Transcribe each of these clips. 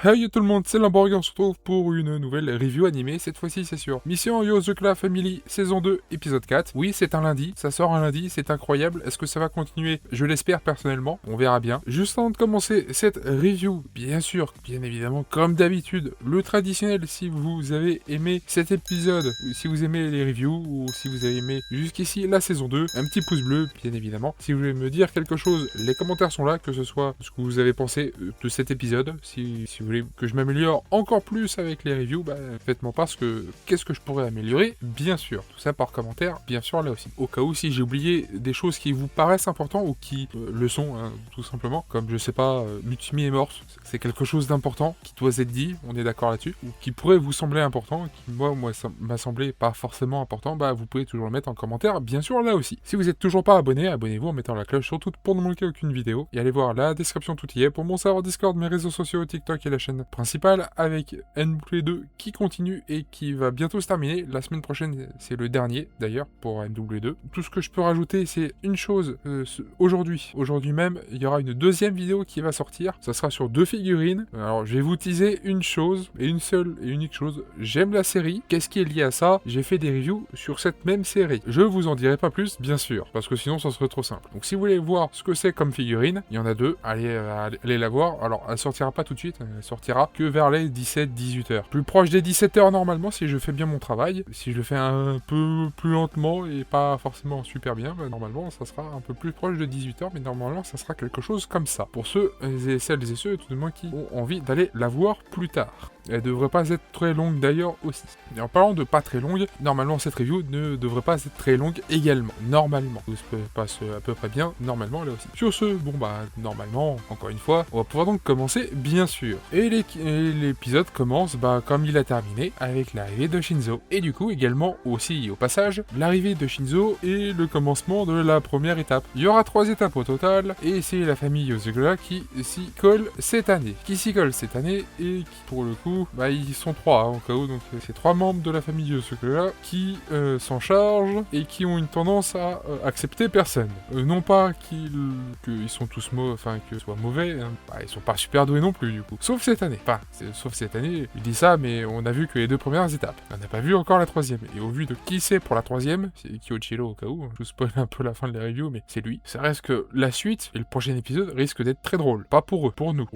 Hey tout le monde, c'est Limborg et on se retrouve pour une nouvelle review animée, cette fois-ci c'est sûr. Mission Yo The Claw Family, saison 2, épisode 4. Oui, c'est un lundi, ça sort un lundi, c'est incroyable. Est-ce que ça va continuer? Je l'espère personnellement, on verra bien. Juste avant de commencer cette review, bien sûr, bien évidemment, comme d'habitude, le traditionnel, si vous avez aimé cet épisode, ou si vous aimez les reviews, ou si vous avez aimé jusqu'ici la saison 2, un petit pouce bleu, bien évidemment. Si vous voulez me dire quelque chose, les commentaires sont là, que ce soit ce que vous avez pensé de cet épisode, si vous voulez que je m'améliore encore plus avec les reviews, faites-moi part qu'est-ce que je pourrais améliorer, bien sûr. Tout ça par commentaire, bien sûr, là aussi. Au cas où, si j'ai oublié des choses qui vous paraissent importantes ou qui le sont, hein, tout simplement, comme, je sais pas, Mutimi est mort, c'est quelque chose d'important qui doit être dit, on est d'accord là-dessus, ou qui pourrait vous sembler important, qui, moi, ça m'a semblé pas forcément important, vous pouvez toujours le mettre en commentaire, bien sûr, là aussi. Si vous êtes toujours pas abonné, abonnez-vous en mettant la cloche sur tout pour ne manquer aucune vidéo, et allez voir la description, tout y est, pour mon serveur Discord, mes réseaux sociaux, TikTok et la chaîne principale, avec MW2 qui continue et qui va bientôt se terminer. La semaine prochaine, c'est le dernier, d'ailleurs, pour MW2. Tout ce que je peux rajouter, c'est une chose, aujourd'hui même, il y aura une deuxième vidéo qui va sortir, ça sera sur 2 figurines. Alors, je vais vous teaser une chose, et une seule et unique chose, j'aime la série, qu'est-ce qui est lié à ça? J'ai fait des reviews sur cette même série. Je vous en dirai pas plus, bien sûr, parce que sinon, ça serait trop simple. Donc, si vous voulez voir ce que c'est comme figurine, il y en a 2, allez la voir. Alors, elle sortira pas tout de suite, elle sortira que vers les 17-18 heures. Plus proche des 17 heures normalement, si je fais bien mon travail. Si je le fais un peu plus lentement et pas forcément super bien, normalement, ça sera un peu plus proche de 18 heures, mais normalement, ça sera quelque chose comme ça. Pour ceux et celles et ceux, tout de moins, qui ont envie d'aller la voir plus tard. Elle devrait pas être très longue d'ailleurs aussi. Et en parlant de pas très longue, normalement cette review ne devrait pas être très longue également. Normalement. Tout se passe à peu près bien, normalement là aussi. Sur ce, normalement, encore une fois, on va pouvoir donc commencer, bien sûr. Et l'épisode commence, comme il a terminé, avec l'arrivée de Shinzo. Et du coup, également, aussi, au passage, l'arrivée de Shinzo et le commencement de la première étape. Il y aura 3 étapes au total, et c'est la famille Yozugura qui s'y colle cette année. Et qui, pour le coup, ils sont 3 au cas où, donc c'est 3 membres de la famille Yozugura qui s'en chargent et qui ont une tendance à accepter personne. Non pas qu'ils sont tous que soient mauvais, hein. Ils sont pas super doués non plus du coup. Sauf cette année. Sauf cette année, je dis ça, mais on a vu que les 2 premières étapes. On n'a pas vu encore la 3e. Et au vu de qui c'est pour la 3e, c'est Kyoichiro au cas où, je vous spoil un peu la fin de la review, mais c'est lui. Ça reste que la suite et le prochain épisode risque d'être très drôle. Pas pour eux, pour nous.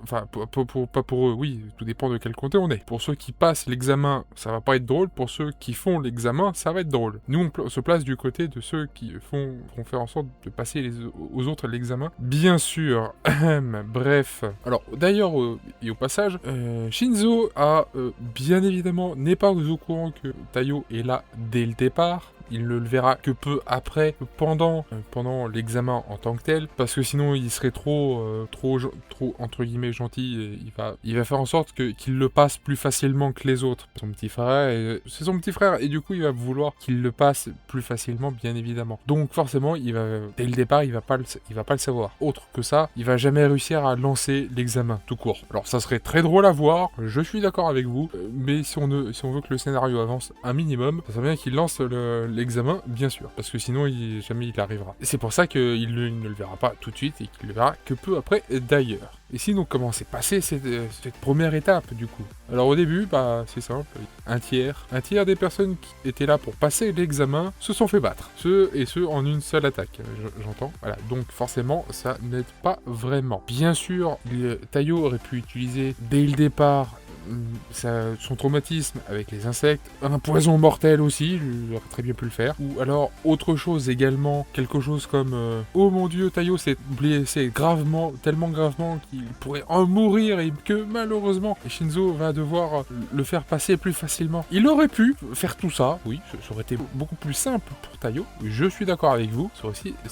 Pas pour eux, oui, tout dépend de quel côté on est. Pour ceux qui passent l'examen, ça va pas être drôle. Pour ceux qui font l'examen, ça va être drôle. Nous, on se place du côté de ceux qui vont faire en sorte de passer aux autres l'examen. Bien sûr. Bref. Alors, d'ailleurs, et au passage, Shinzo bien évidemment, n'est pas au courant que Taiyo est là dès le départ. Il ne le verra que peu après, pendant l'examen en tant que tel, parce que sinon il serait trop entre guillemets gentil, et il va faire en sorte qu'il le passe plus facilement que les autres. Son petit frère, c'est son petit frère, et du coup il va vouloir qu'il le passe plus facilement, bien évidemment. Donc forcément, dès le départ, il va pas le savoir. Autre que ça, il va jamais réussir à lancer l'examen tout court. Alors ça serait très drôle à voir, je suis d'accord avec vous, mais si on veut que le scénario avance un minimum, ça serait bien qu'il lance l'examen, bien sûr, parce que sinon jamais il arrivera. Et c'est pour ça qu'il ne le verra pas tout de suite et qu'il le verra que peu après d'ailleurs. Et sinon, comment s'est passée cette première étape du coup? Alors au début, c'est simple, un tiers des personnes qui étaient là pour passer l'examen se sont fait battre. Ceux en une seule attaque, j'entends. Voilà, donc forcément, ça n'aide pas vraiment. Bien sûr, Taiyo aurait pu utiliser dès le départ son traumatisme avec les insectes, un poison mortel aussi, j'aurais très bien pu le faire, ou alors autre chose également, quelque chose comme oh mon dieu, Taiyo s'est blessé tellement gravement qu'il pourrait en mourir et que malheureusement Shinzo va devoir le faire passer plus facilement. Il aurait pu faire tout ça, oui, ça aurait été beaucoup plus simple pour Taiyo, je suis d'accord avec vous, ça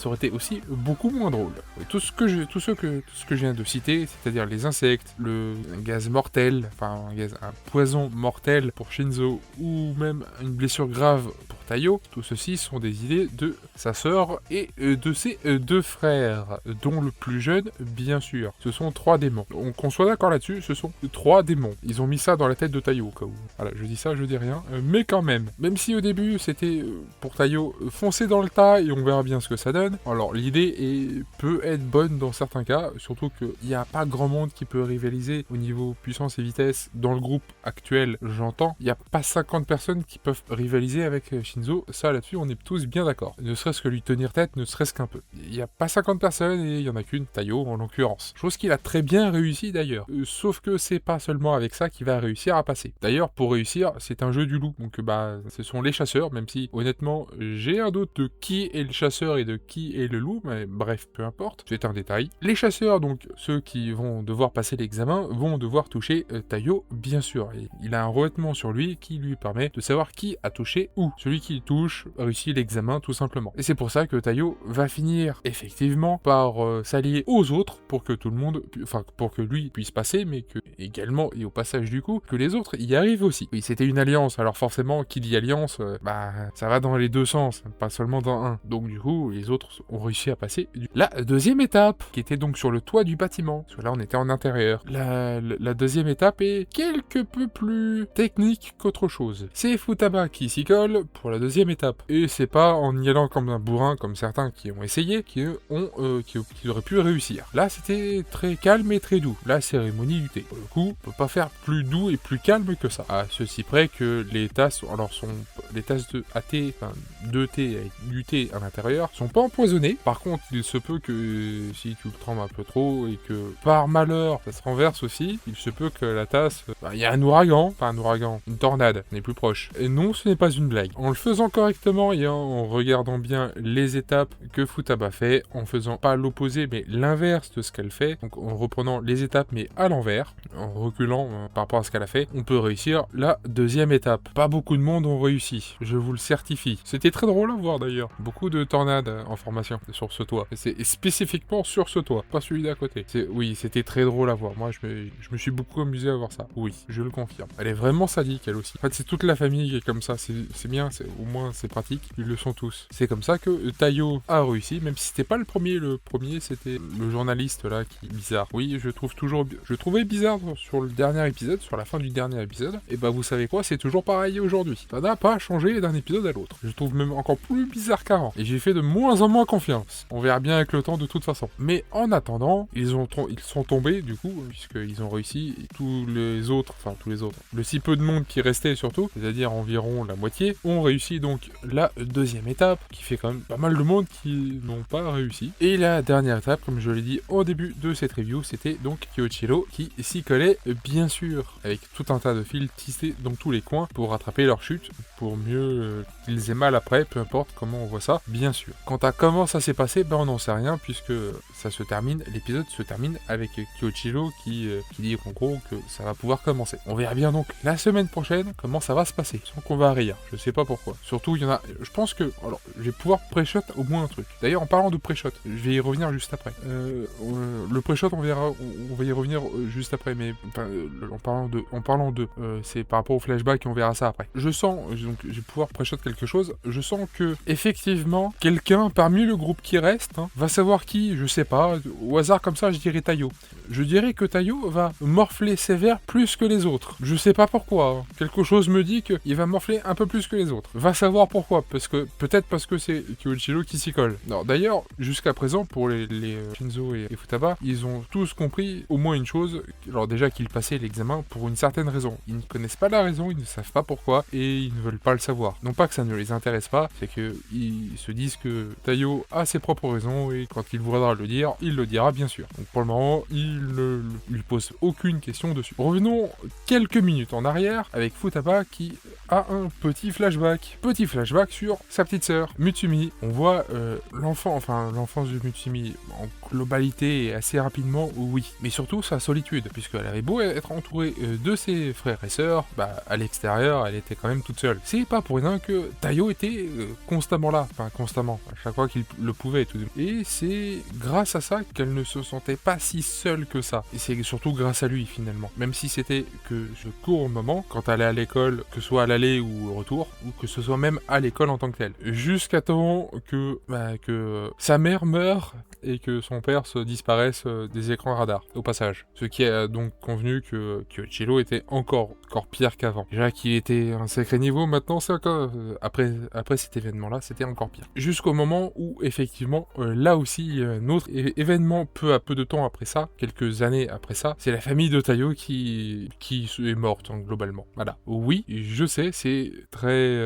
aurait été aussi beaucoup moins drôle. Et tout ce que je viens de citer, c'est-à-dire les insectes, le gaz mortel, un poison mortel pour Shinzo, ou même une blessure grave pour Tayo. Tout ceci sont des idées de sa sœur et de ses 2 frères, dont le plus jeune, bien sûr. Ce sont 3 démons. Donc qu'on soit d'accord là-dessus, ce sont 3 démons. Ils ont mis ça dans la tête de Tayo, au cas où. Voilà, je dis ça, je dis rien. Mais quand même si au début c'était pour Tayo foncer dans le tas et on verra bien ce que ça donne. Alors l'idée peut être bonne dans certains cas, surtout qu'il n'y a pas grand monde qui peut rivaliser au niveau puissance et vitesse dans le groupe actuel, j'entends. Il n'y a pas 50 personnes qui peuvent rivaliser avec Shinzo, ça là-dessus on est tous bien d'accord. Ne serait-ce que lui tenir tête, ne serait-ce qu'un peu. Il n'y a pas 50 personnes et il n'y en a qu'une, Tayo en l'occurrence. Chose qu'il a très bien réussi d'ailleurs. Sauf que c'est pas seulement avec ça qu'il va réussir à passer. D'ailleurs pour réussir, c'est un jeu du loup, donc ce sont les chasseurs, même si honnêtement j'ai un doute de qui est le chasseur et de qui est le loup, mais bref, peu importe, c'est un détail. Les chasseurs, donc ceux qui vont devoir passer l'examen, vont devoir toucher Tayo, bien sûr, et il a un revêtement sur lui qui lui permet de savoir qui a touché où. Celui qui touche réussit l'examen tout simplement. Et c'est pour ça que Tayo va finir effectivement par s'allier aux autres pour que tout le monde, enfin pour que lui puisse passer, mais que également, et au passage du coup, que les autres y arrivent aussi. Oui, c'était une alliance, alors forcément, qui dit alliance, ça va dans les 2 sens, pas seulement dans un. Donc du coup, les autres ont réussi à passer. La deuxième étape, qui était donc sur le toit du bâtiment, parce que là on était en intérieur. La deuxième étape est quelque peu plus technique qu'autre chose. C'est Futaba qui s'y colle pour la deuxième étape. Et c'est pas en y allant comme un bourrin, comme certains qui ont essayé, qui auraient pu réussir. Là c'était très calme et très doux, la cérémonie du thé. Pour le coup, on peut pas faire plus doux et plus calme que ça. À ceci près que les tasses, alors sont les tasses de thé, enfin de thé avec du thé à l'intérieur, sont pas empoisonnées. Par contre, il se peut que si tu le trembles un peu trop et que par malheur ça se renverse aussi, il se peut que la tasse, il y a un ouragan, une tornade, n'est plus proche. Et non, ce n'est pas une blague. En le faisant correctement et en regardant bien les étapes que Futaba fait, en faisant pas l'opposé mais l'inverse de ce qu'elle fait, donc en reprenant les étapes mais à l'envers, en reculant par rapport à ce qu'elle a fait, on peut réussir la deuxième étape. Pas beaucoup de monde ont réussi, je vous le certifie. C'était très drôle à voir d'ailleurs. Beaucoup de tornades en formation sur ce toit. C'est spécifiquement sur ce toit, pas celui d'à côté. Oui, c'était très drôle à voir. Moi, je me suis beaucoup amusé à voir ça. Oui, je le confirme. Elle est vraiment sadique, elle aussi. En fait, c'est toute la famille qui est comme ça. C'est bien, au moins c'est pratique. Ils le sont tous. C'est comme ça que Tayo a réussi, même si c'était pas le premier. Le premier, c'était le journaliste là qui est bizarre. Oui, je trouvais bizarre sur le dernier épisode, sur la fin du dernier épisode. Et vous savez quoi, c'est toujours pareil aujourd'hui. Ça n'a pas changé d'un épisode à l'autre. Je trouve même encore plus bizarre qu'avant. Et j'ai fait de moins en moins confiance. On verra bien avec le temps de toute façon. Mais en attendant, ils sont tombés du coup, puisqu'ils ont réussi. Et tous les autres, le si peu de monde qui restait surtout, c'est-à-dire environ la moitié, ont réussi donc la deuxième étape, qui fait quand même pas mal de monde qui n'ont pas réussi. Et la dernière étape, comme je l'ai dit au début de cette review, c'était donc Kyoichiro qui s'y collait bien sûr, avec tout un tas de fils tissés dans tous les coins pour rattraper leur chute, pour mieux qu'ils aient mal après, peu importe comment on voit ça, bien sûr. Quant à comment ça s'est passé, on n'en sait rien, puisque l'épisode se termine avec Kyoichiro qui dit en gros que ça va pouvoir commencer. On verra bien donc la semaine prochaine comment ça va se passer, sans qu'on va rire, je sais pas pourquoi. Surtout, il y en a, je pense que, alors, je vais pouvoir pré-shot au moins un truc. D'ailleurs, en parlant de pré-shot, je vais y revenir juste après. Le pré-shot, on va y revenir juste après, mais en parlant de, c'est par rapport au flashback et on verra ça après. Je sens, donc je vais pouvoir pré-shot quelque chose, je sens que, effectivement, quelqu'un parmi le groupe qui reste, va savoir qui, je sais pas, au hasard comme ça, je dirais Tayo. Je dirais que Tayo va morfler sévère plus que les autres. Je sais pas pourquoi, quelque chose me dit qu'il va morfler un peu plus que les autres. Va savoir pourquoi, peut-être parce que c'est Kyoichiro qui s'y colle. Alors d'ailleurs, jusqu'à présent, pour les Shinzo et Futaba, ils ont tous compris au moins une chose, alors déjà qu'ils passaient l'examen pour une certaine raison. Ils ne connaissent pas la raison, ils ne savent pas pourquoi, et ils ne veulent pas le savoir. Non pas que ça ne les intéresse pas, c'est qu'ils se disent que Tayo a ses propres raisons, et quand il voudra le dire, il le dira bien sûr. Donc pour le moment, il ne lui pose aucune question dessus. Revenons quelques minutes en arrière, avec Futaba qui a un petit flashback. Petit flashback sur sa petite sœur, Mutsumi. On voit l'enfance de Mutsumi en globalité et assez rapidement, oui. Mais surtout sa solitude, puisqu'elle avait beau être entourée de ses frères et sœurs, à l'extérieur, elle était quand même toute seule. C'est pas pour rien que Tayo était constamment là, à chaque fois qu'il le pouvait. Et c'est grâce à ça qu'elle ne se sentait pas si seule que ça. Et c'est surtout grâce à lui, finalement. Même si c'était que ce court moment, quand elle allait à l'école, que ce soit à l'aller ou au retour, ou que ce ce soit même à l'école en tant que tel. Jusqu'à temps que sa mère meure et que son père se disparaisse des écrans radars, au passage. Ce qui a donc convenu que Cello était encore pire qu'avant. Déjà qu'il était un sacré niveau, maintenant c'est encore... après cet événement-là, c'était encore pire. Jusqu'au moment où, effectivement, là aussi, un autre événement peu à peu de temps après ça, quelques années après ça, c'est la famille de Tayo qui est morte, hein, globalement. Voilà. Oui, je sais, c'est très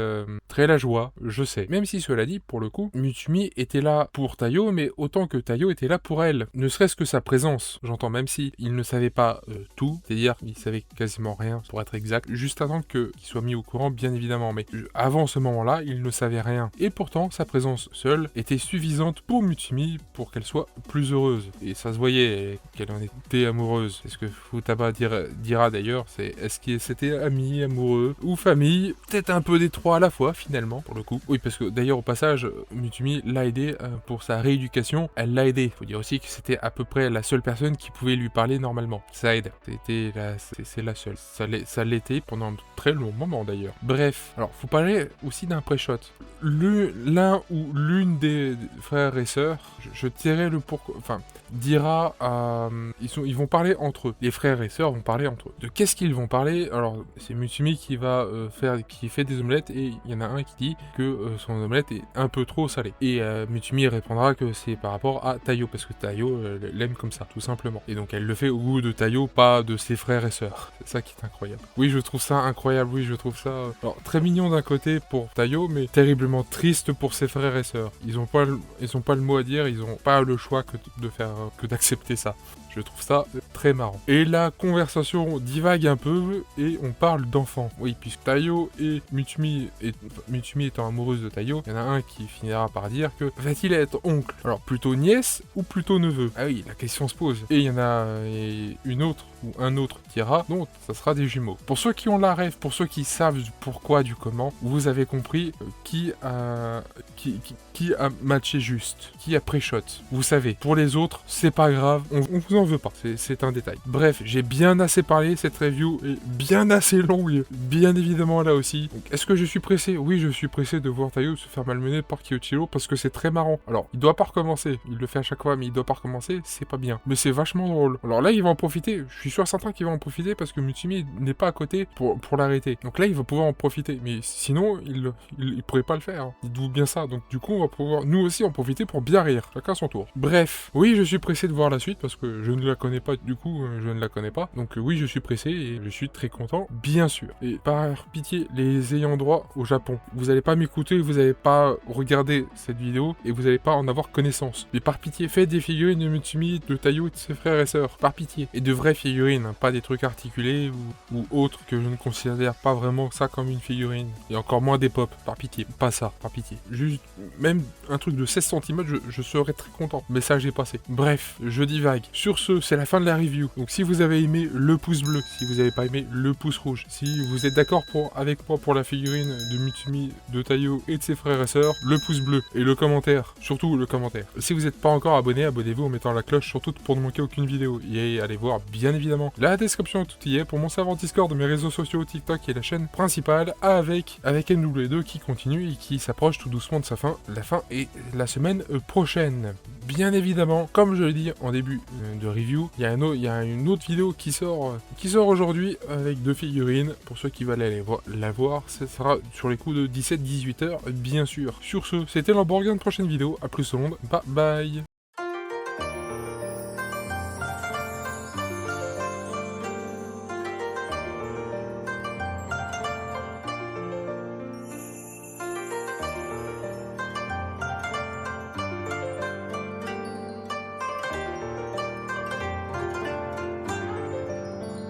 la joie, je sais. Même si cela dit, pour le coup, Mutsumi était là pour Tayo, mais autant que Tayo était là pour elle. Ne serait-ce que sa présence, j'entends, même si il ne savait pas tout, c'est-à-dire qu'il savait quasiment rien, pour être exact, juste avant qu'il soit mis au courant, bien évidemment, mais avant ce moment-là, il ne savait rien. Et pourtant, sa présence seule était suffisante pour Mutsumi, pour qu'elle soit plus heureuse. Et ça se voyait qu'elle en était amoureuse. C'est ce que Futaba dira d'ailleurs, c'est est-ce que c'était ami, amoureux, ou famille, peut-être un peu des trois à la fois, finalement, pour le coup. Oui, parce que d'ailleurs, au passage, Mutsumi l'a aidé pour sa rééducation, elle l'a aidé. Faut dire aussi que c'était à peu près la seule personne qui pouvait lui parler normalement. Ça aide. C'est la seule. Ça l'était pendant un très long moment d'ailleurs. Bref, alors faut parler aussi d'un pré-shot. L'un ou l'une des frères et sœurs, je dirais le pourquoi, enfin, dira ils vont parler entre eux. Les frères et sœurs vont parler entre eux. De qu'est-ce qu'ils vont parler? Alors, c'est Mutsumi qui fait des omelettes et il y en a un qui dit que son omelette est un peu trop salée. Et Mutsumi répondra que c'est par rapport à Tayo, parce que Tayo l'aime comme ça, tout simplement. Et donc elle le fait au goût de Tayo, pas de ses frères et sœurs. C'est ça qui est incroyable. Oui, je trouve ça incroyable, oui, je trouve ça... alors, très mignon d'un côté pour Tayo, mais terriblement triste pour ses frères et sœurs. Ils ont pas le mot à dire, ils ont pas le choix que d'accepter ça. Je trouve ça très marrant. Et la conversation divague un peu et on parle d'enfants. Oui, puisque Tayo et Mutsumi étant amoureuse de Tayo, il y en a un qui finira par dire que va-t-il être oncle? Alors plutôt nièce ou plutôt neveu? Ah oui, la question se pose. Et il y en a une autre ou un autre dira non, ça sera des jumeaux. Pour ceux qui ont la rêve, pour ceux qui savent du pourquoi, du comment, vous avez compris qui a matché juste, qui a pré-shot. Vous savez, pour les autres, c'est pas grave, on vous en veut pas, c'est un détail. Bref, j'ai bien assez parlé, cette review est bien assez longue, bien évidemment là aussi. Est-ce que je suis pressé? Oui, je suis pressé de voir Tayo se faire malmener par Kyoichiro parce que c'est très marrant. Alors, il doit pas recommencer, il le fait à chaque fois, mais il doit pas recommencer, c'est pas bien. Mais c'est vachement drôle. Alors là, il va en profiter, je suis sûr certain qu'il va en profiter parce que Mutsumi n'est pas à côté pour l'arrêter. Donc là, il va pouvoir en profiter, mais sinon, il pourrait pas le faire. Dites-vous bien ça, donc du coup, on va pouvoir nous aussi en profiter pour bien rire, chacun son tour. Bref, oui, je suis pressé de voir la suite parce que je ne la connais pas, du coup, je ne la connais pas. Donc oui, je suis pressé et je suis très content, bien sûr. Et par pitié, les ayants droit au Japon, vous allez pas m'écouter, vous allez pas regarder cette vidéo et vous allez pas en avoir connaissance. Mais par pitié, faites des figurines de Mutsumi, de Tayo et de ses frères et sœurs, par pitié. Et de vraies figurines, hein, pas des trucs articulés ou autres que je ne considère pas vraiment ça comme une figurine. Et encore moins des pop, par pitié. Pas ça, par pitié. Juste, même un truc de 16 cm, je serais très content. Message est passé. Bref, je divague. Sur ce, c'est la fin de la review. Donc si vous avez aimé, le pouce bleu. Si vous n'avez pas aimé, le pouce rouge. Si vous êtes d'accord avec moi pour la figurine de Mutsumi, de Tayo et de ses frères et sœurs, le pouce bleu. Et le commentaire. Surtout le commentaire. Si vous n'êtes pas encore abonné, abonnez-vous en mettant la cloche, surtout pour ne manquer aucune vidéo. Et allez voir, bien évidemment, la description, tout y est pour mon serveur Discord, de mes réseaux sociaux, TikTok et la chaîne principale, avec MW2 qui continue et qui s'approche tout doucement de sa fin. La fin est la semaine prochaine. Bien évidemment, comme je l'ai dit en début de review, il y a une autre vidéo qui sort aujourd'hui avec 2 figurines. Pour ceux qui veulent aller la voir, ce sera sur les coups de 17-18 heures, bien sûr. Sur ce, c'était l'Hamburger de prochaine vidéo. À plus au monde. Bye bye.